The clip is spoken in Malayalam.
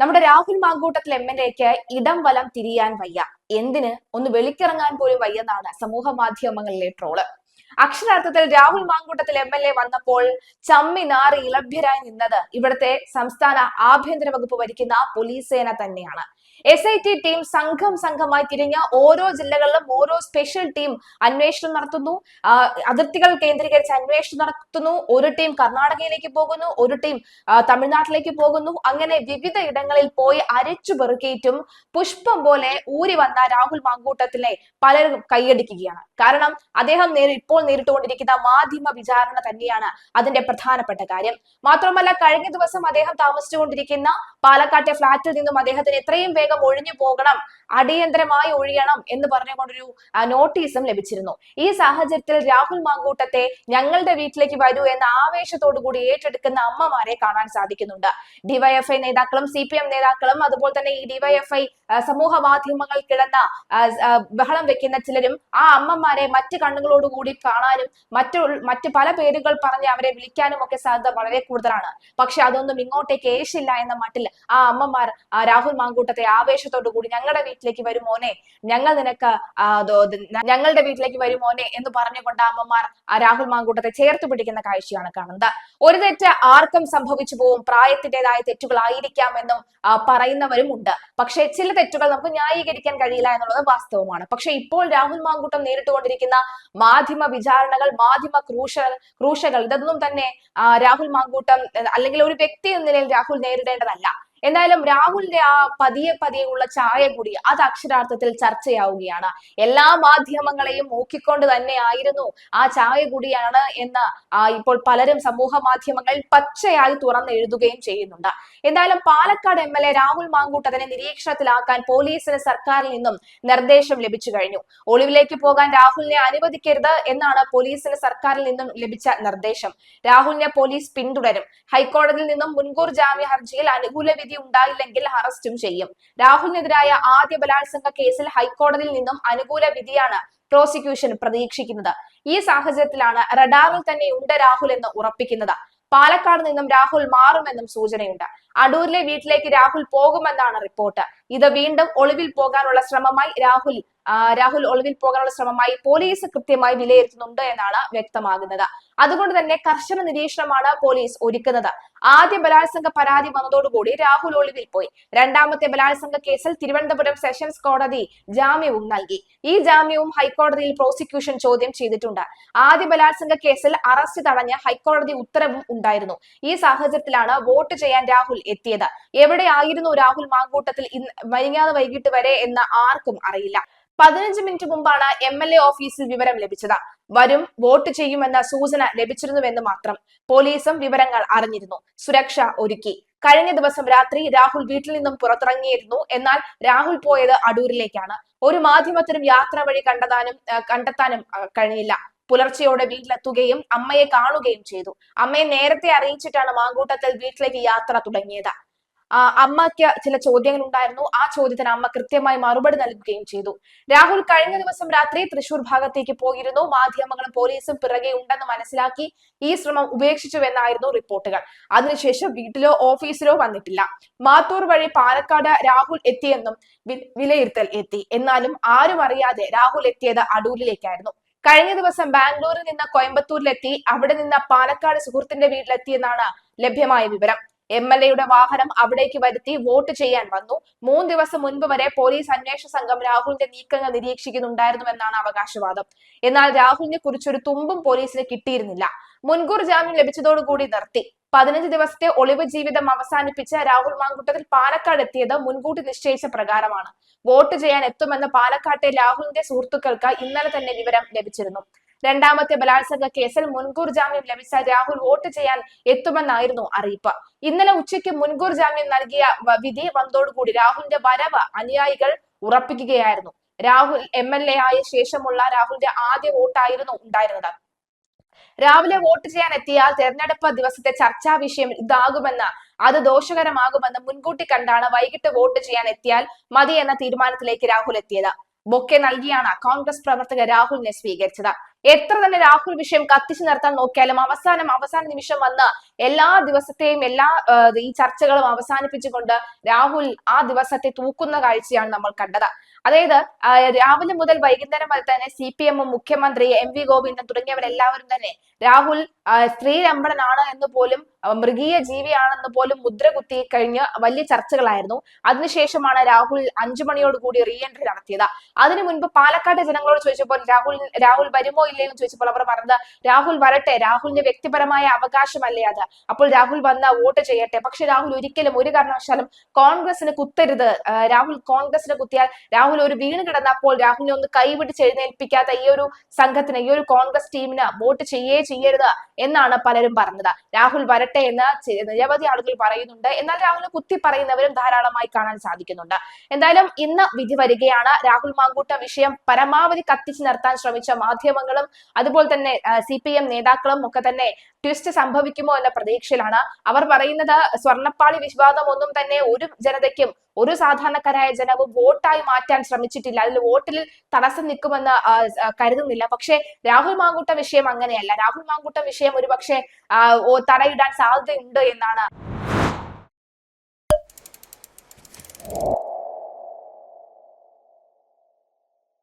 നമ്മുടെ രാഹുൽ മാങ്കൂട്ടത്തിൽ എംഎൽഎക്ക് ഇടം വലം തിരിയാൻ വയ്യ. എന്തിന് ഒന്ന് വെളിക്കിറങ്ങാൻ പോലും വയ്യെന്നാണ് സമൂഹ മാധ്യമങ്ങളിലെ ട്രോള്. അക്ഷരാർത്ഥത്തിൽ രാഹുൽ മാങ്കൂട്ടത്തിൽ എംഎൽഎ വന്നപ്പോൾ ചമ്മി നാറി ഇളഭ്യരായി നിന്നത് ഇവിടുത്തെ സംസ്ഥാന ആഭ്യന്തര വകുപ്പ് ഭരിക്കുന്ന പോലീസ് സേന തന്നെയാണ്. SIT ടീം സംഘമായി തിരിഞ്ഞ ഓരോ ജില്ലകളിലും ഓരോ സ്പെഷ്യൽ ടീം അന്വേഷണം നടത്തുന്നു. അതിർത്തികൾ കേന്ദ്രീകരിച്ച് അന്വേഷണം നടത്തുന്നു. ഒരു ടീം കർണാടകയിലേക്ക് പോകുന്നു, ഒരു ടീം തമിഴ്നാട്ടിലേക്ക് പോകുന്നു. അങ്ങനെ വിവിധ ഇടങ്ങളിൽ പോയി അരച്ചു പെറുക്കിയിട്ടും പുഷ്പം പോലെ ഊരി വന്ന രാഹുൽ മാങ്കൂട്ടത്തിനെ പലരും കൈയടിക്കുകയാണ്. കാരണം അദ്ദേഹം ഇപ്പോൾ നേരിട്ടുകൊണ്ടിരിക്കുന്ന മാധ്യമ വിചാരണ തന്നെയാണ് അതിന്റെ പ്രധാനപ്പെട്ട കാര്യം. മാത്രമല്ല, കഴിഞ്ഞ ദിവസം അദ്ദേഹം താമസിച്ചുകൊണ്ടിരിക്കുന്ന പാലക്കാട്ടെ ഫ്ളാറ്റിൽ നിന്നും അദ്ദേഹത്തിന് എത്രയും വേഗം ഒഴിഞ്ഞു പോകണം, അടിയന്തരമായി ഒഴിയണം എന്ന് പറഞ്ഞുകൊണ്ടൊരു നോട്ടീസും ലഭിച്ചിരുന്നു. ഈ സാഹചര്യത്തിൽ രാഹുൽ മാങ്കൂട്ടത്തെ ഞങ്ങളുടെ വീട്ടിലേക്ക് വരൂ എന്ന ആവേശത്തോടു കൂടി ഏറ്റെടുക്കുന്ന അമ്മമാരെ കാണാൻ സാധിക്കുന്നുണ്ട്. ഡിവൈഎഫ്ഐ നേതാക്കളും CPM നേതാക്കളും അതുപോലെ തന്നെ ഈ ഡിവൈഎഫ്ഐ സമൂഹ മാധ്യമങ്ങൾ കിടന്ന ബഹളം വെക്കുന്ന ചിലരും ആ അമ്മമാരെ മറ്റ് കണ്ണുകളോടുകൂടി കാണാനും മറ്റു പല പേരുകൾ പറഞ്ഞ് അവരെ വിളിക്കാനും ഒക്കെ സാധ്യത വളരെ കൂടുതലാണ്. പക്ഷെ അതൊന്നും ഇങ്ങോട്ടേക്ക് ഏശില്ല എന്ന മട്ടിൽ ആ അമ്മമാർ രാഹുൽ മാങ്കൂട്ടത്തെ ആവേശത്തോടു കൂടി ഞങ്ങളുടെ വീട്ടിലേക്ക് വരുമോനെ, ഞങ്ങളുടെ വീട്ടിലേക്ക് വരുമോനെ എന്ന് പറഞ്ഞുകൊണ്ട് അമ്മമാർ രാഹുൽ മാങ്കൂട്ടത്തെ ചേർത്ത് പിടിക്കുന്ന കാഴ്ചയാണ് കാണുന്നത്. ഒരു തെറ്റ് ആർക്കും സംഭവിച്ചു പോവും, പ്രായത്തിൻ്റെതായ തെറ്റുകളായിരിക്കാമെന്നും പറയുന്നവരും ഉണ്ട്. പക്ഷെ ചില തെറ്റുകൾ നമുക്ക് ന്യായീകരിക്കാൻ കഴിയില്ല എന്നുള്ളത് വാസ്തവമാണ്. പക്ഷെ ഇപ്പോൾ രാഹുൽ മാങ്കൂട്ടം നേരിട്ടുകൊണ്ടിരിക്കുന്ന മാധ്യമ വിചാരണകൾ, മാധ്യമ ക്രൂശകൾ ഇതൊന്നും തന്നെ രാഹുൽ മാങ്കൂട്ടം അല്ലെങ്കിൽ ഒരു വ്യക്തി എന്ന നിലയിൽ രാഹുൽ നേരിടേണ്ടതല്ല. എന്തായാലും രാഹുലിന്റെ ആ പതിയെ ഉള്ള ചായ കൂടി അത് അക്ഷരാർത്ഥത്തിൽ ചർച്ചയാവുകയാണ്. എല്ലാ മാധ്യമങ്ങളെയും നോക്കിക്കൊണ്ട് തന്നെ ആയിരുന്നു ആ ചായ കൂടിയാണ് എന്ന് ഇപ്പോൾ പലരും സമൂഹ മാധ്യമങ്ങളിൽ പച്ചയായി തുറന്നെഴുതുകയും ചെയ്യുന്നുണ്ട്. എന്തായാലും പാലക്കാട് MLA രാഹുൽ മാങ്കൂട്ടത്തിനെ നിരീക്ഷണത്തിലാക്കാൻ പോലീസിന് സർക്കാരിൽ നിന്നും നിർദ്ദേശം ലഭിച്ചു കഴിഞ്ഞു. ഒളിവിലേക്ക് പോകാൻ രാഹുലിനെ അനുവദിക്കരുത് എന്നാണ് പോലീസിന് സർക്കാരിൽ നിന്നും ലഭിച്ച നിർദ്ദേശം. രാഹുലിനെ പോലീസ് പിന്തുടരും. ഹൈക്കോടതിയിൽ നിന്നും മുൻകൂർ ജാമ്യ ഹർജിയിൽ അനുകൂല വിധി ഉണ്ടായില്ലെങ്കിൽ അറസ്റ്റും ചെയ്യും. രാഹുലിനെതിരായ ആദ്യ ബലാത്സംഗ കേസിൽ ഹൈക്കോടതിയിൽ നിന്നും അനുകൂല വിധിയാണ് പ്രോസിക്യൂഷൻ പ്രതീക്ഷിക്കുന്നത്. ഈ സാഹചര്യത്തിലാണ് റഡാറിൽ തന്നെ ഉണ്ട് രാഹുൽ എന്ന് ഉറപ്പിക്കുന്നത്. പാലക്കാട് നിന്നും രാഹുൽ മാറുമെന്നും സൂചനയുണ്ട്. അടൂരിലെ വീട്ടിലേക്ക് രാഹുൽ പോകുമെന്നാണ് റിപ്പോർട്ട്. ഇത് വീണ്ടും ഒളിവിൽ പോകാനുള്ള ശ്രമമായി രാഹുൽ ഒളിവിൽ പോകാനുള്ള ശ്രമമായി പോലീസ് കൃത്യമായി വിലയിരുത്തുന്നുണ്ട് എന്നാണ് വ്യക്തമാകുന്നത്. അതുകൊണ്ട് തന്നെ കർശന നിരീക്ഷണമാണ് പോലീസ് ഒരുക്കുന്നത്. ആദ്യ ബലാത്സംഗ പരാതി വന്നതോടുകൂടി രാഹുൽ ഒളിവിൽ പോയി. രണ്ടാമത്തെ ബലാത്സംഗ കേസിൽ തിരുവനന്തപുരം സെഷൻസ് കോടതി ജാമ്യവും നൽകി. ഈ ജാമ്യവും ഹൈക്കോടതിയിൽ പ്രോസിക്യൂഷൻ ചോദ്യം ചെയ്തിട്ടുണ്ട്. ആദ്യ ബലാത്സംഗ കേസിൽ അറസ്റ്റ് തടഞ്ഞ ഹൈക്കോടതി ഉത്തരവും ഉണ്ടായിരുന്നു. ഈ സാഹചര്യത്തിലാണ് വോട്ട് ചെയ്യാൻ രാഹുൽ എത്തിയത്. എവിടെയായിരുന്നു രാഹുൽ മാങ്കൂട്ടത്തിൽ വൈകിട്ട് വരെ എന്ന് ആർക്കും അറിയില്ല. 15 മിനിറ്റ് മുമ്പാണ് MLA ഓഫീസിൽ വിവരം ലഭിച്ചത്. വരും, വോട്ട് ചെയ്യുമെന്ന സൂചന ലഭിച്ചിരുന്നുവെന്ന് മാത്രം. പോലീസും വിവരങ്ങൾ അറിഞ്ഞിരുന്നു, സുരക്ഷ ഒരുക്കി. കഴിഞ്ഞ ദിവസം രാത്രി രാഹുൽ വീട്ടിൽ നിന്നും പുറത്തിറങ്ങിയിരുന്നു. എന്നാൽ രാഹുൽ പോയത് അടൂരിലേക്കാണ്. ഒരു മാധ്യമത്തിനും യാത്രാ വഴി കണ്ടെത്താനും കഴിഞ്ഞില്ല. പുലർച്ചെയോടെ വീട്ടിലെത്തുകയും അമ്മയെ കാണുകയും ചെയ്തു. അമ്മയെ നേരത്തെ അറിയിച്ചിട്ടാണ് മാങ്കൂട്ടത്തിൽ വീട്ടിലേക്ക് യാത്ര തുടങ്ങിയത്. അമ്മയ്ക്ക് ചില ചോദ്യങ്ങൾ ഉണ്ടായിരുന്നു. ആ ചോദ്യത്തിന് അമ്മ കൃത്യമായി മറുപടി നൽകുകയും ചെയ്തു. രാഹുൽ കഴിഞ്ഞ ദിവസം രാത്രി തൃശൂർ ഭാഗത്തേക്ക് പോയിരുന്നു. മാധ്യമങ്ങളും പോലീസും പിറകെ ഉണ്ടെന്ന് മനസ്സിലാക്കി ഈ ശ്രമം ഉപേക്ഷിച്ചുവെന്നായിരുന്നു റിപ്പോർട്ടുകൾ. അതിനുശേഷം വീട്ടിലോ ഓഫീസിലോ വന്നിട്ടില്ല. മാത്തൂർ വഴി പാലക്കാട് രാഹുൽ എത്തിയെന്നും വിലയിരുത്തൽ എത്തി. എന്നാലും ആരും അറിയാതെ രാഹുൽ എത്തിയത് അടൂരിലേക്കായിരുന്നു. കഴിഞ്ഞ ദിവസം ബാംഗ്ലൂരിൽ നിന്ന് കോയമ്പത്തൂരിലെത്തി അവിടെ നിന്ന് പാലക്കാട് സുഹൃത്തിന്റെ വീട്ടിലെത്തിയെന്നാണ് ലഭ്യമായ വിവരം. MLAയുടെ വാഹനം അവിടേക്ക് വരുത്തി വോട്ട് ചെയ്യാൻ വന്നു. 3 ദിവസം മുൻപ് വരെ പോലീസ് അന്വേഷണ സംഘം രാഹുലിന്റെ നീക്കങ്ങൾ നിരീക്ഷിക്കുന്നുണ്ടായിരുന്നുവെന്നാണ് അവകാശവാദം. എന്നാൽ രാഹുലിനെ കുറിച്ചൊരു തുമ്പും പോലീസിന് കിട്ടിയിരുന്നില്ല. മുൻകൂർ ജാമ്യം ലഭിച്ചതോടുകൂടി നിർത്തി. 15 ദിവസത്തെ ഒളിവ് ജീവിതം അവസാനിപ്പിച്ച രാഹുൽ മാങ്കൂട്ടത്തിൽ പാലക്കാട് എത്തിയത് മുൻകൂട്ടി നിശ്ചയിച്ച പ്രകാരമാണ്. വോട്ട് ചെയ്യാൻ എത്തുമെന്ന് പാലക്കാട്ടെ രാഹുലിന്റെ സുഹൃത്തുക്കൾക്ക് ഇന്നലെ തന്നെ വിവരം ലഭിച്ചിരുന്നു. രണ്ടാമത്തെ ബലാത്സംഗ കേസിൽ മുൻകൂർ ജാമ്യം ലഭിച്ച രാഹുൽ വോട്ട് ചെയ്യാൻ എത്തുമെന്നായിരുന്നു അറിയിപ്പ്. ഇന്നലെ ഉച്ചയ്ക്ക് മുൻകൂർ ജാമ്യം നൽകിയ വിധി വന്നതോടുകൂടി രാഹുലിന്റെ വരവ് അനുയായികൾ ഉറപ്പിക്കുകയായിരുന്നു. രാഹുൽ MLA ആയ ശേഷമുള്ള രാഹുലിന്റെ ആദ്യ വോട്ടായിരുന്നു ഉണ്ടായിരുന്നത്. രാവിലെ വോട്ട് ചെയ്യാൻ എത്തിയാൽ തെരഞ്ഞെടുപ്പ് ദിവസത്തെ ചർച്ചാ വിഷയം ഇതാകുമെന്ന്, അത് ദോഷകരമാകുമെന്ന് മുൻകൂട്ടി കണ്ടാണ് വൈകിട്ട് വോട്ട് ചെയ്യാൻ എത്തിയാൽ മതി എന്ന തീരുമാനത്തിലേക്ക് രാഹുൽ എത്തിയത്. ബൊക്കെ നൽകിയാണ് കോൺഗ്രസ് പ്രവർത്തകർ രാഹുലിനെ സ്വീകരിച്ചത്. എത്ര തന്നെ രാഹുൽ വിഷയം കത്തിച്ചു നിർത്താൻ നോക്കിയാലും അവസാന നിമിഷം വന്ന് എല്ലാ ദിവസത്തെയും ഈ ചർച്ചകളും അവസാനിപ്പിച്ചുകൊണ്ട് രാഹുൽ ആ ദിവസത്തെ തൂക്കുന്ന കാഴ്ചയാണ് നമ്മൾ കണ്ടത്. അതായത് രാവിലെ മുതൽ വൈകുന്നേരം വരെ തന്നെ CPM-ഉം മുഖ്യമന്ത്രി MV ഗോവിന്ദൻ തുടങ്ങിയവരെല്ലാവരും തന്നെ രാഹുൽ സ്ത്രീലമ്പടനാണ് എന്ന് പോലും മൃഗീയ ജീവിയാണെന്ന് പോലും മുദ്ര കുത്തി കഴിഞ്ഞ് വലിയ ചർച്ചകളായിരുന്നു. അതിനുശേഷമാണ് രാഹുൽ 5 മണിയോടുകൂടി റീ എൻട്രി നടത്തിയത്. അതിനു മുൻപ് പാലക്കാട് ജനങ്ങളോട് ചോദിച്ചപ്പോൾ രാഹുൽ വരുമോ ഇല്ലയോ എന്ന് ചോദിച്ചപ്പോൾ അവർ പറഞ്ഞത് രാഹുൽ വരട്ടെ, രാഹുലിന്റെ വ്യക്തിപരമായ അവകാശമല്ലേ അത്, അപ്പോൾ രാഹുൽ വന്ന വോട്ട് ചെയ്യട്ടെ. പക്ഷെ രാഹുൽ ഒരിക്കലും ഒരു കാരണവശാലും കോൺഗ്രസിന് കുത്തരുത്, രാഹുൽ കോൺഗ്രസിന് കുത്തിയാൽ രാഹുൽ ഒരു വീണ് കിടന്നപ്പോൾ രാഹുലിനെ ഒന്ന് കൈപിടിച്ച് എഴുന്നേൽപ്പിക്കാത്ത ഈ ഒരു സംഘത്തിന്, ഈ ഒരു കോൺഗ്രസ് ടീമിന് വോട്ട് ചെയ്യരുത് എന്നാണ് പലരും പറഞ്ഞത്. രാഹുൽ വരട്ടെ എന്ന് നിരവധി ആളുകൾ പറയുന്നുണ്ട്. എന്നാൽ രാഹുലിനെ കുത്തി പറയുന്നവരും ധാരാളമായി കാണാൻ സാധിക്കുന്നുണ്ട്. എന്തായാലും ഇന്ന് വിധി വരികയാണ്. രാഹുൽ മാങ്കൂട്ടം വിഷയം പരമാവധി കത്തിച്ചു നിർത്താൻ ശ്രമിച്ച മാധ്യമങ്ങളും അതുപോലെ തന്നെ CPM നേതാക്കളും ഒക്കെ തന്നെ ട്വിസ്റ്റ് സംഭവിക്കുമോ എന്ന പ്രതീക്ഷയിലാണ്. അവർ പറയുന്നത് സ്വർണ്ണപ്പാളി വിവാദം ഒന്നും തന്നെ ഒരു ജനതയ്ക്കും ഒരു സാധാരണക്കാരായ ജനവും വോട്ടായി മാറ്റാൻ ശ്രമിച്ചിട്ടില്ല, അതിൽ വോട്ടിൽ തടസ്സം നിൽക്കുമെന്ന് കരുതുന്നില്ല. പക്ഷേ രാഹുൽ മാങ്കൂട്ട വിഷയം അങ്ങനെയല്ല. രാഹുൽ മാങ്കൂട്ട വിഷയം ഒരുപക്ഷെ തടയിടാൻ സാധ്യതയുണ്ട് എന്നാണ്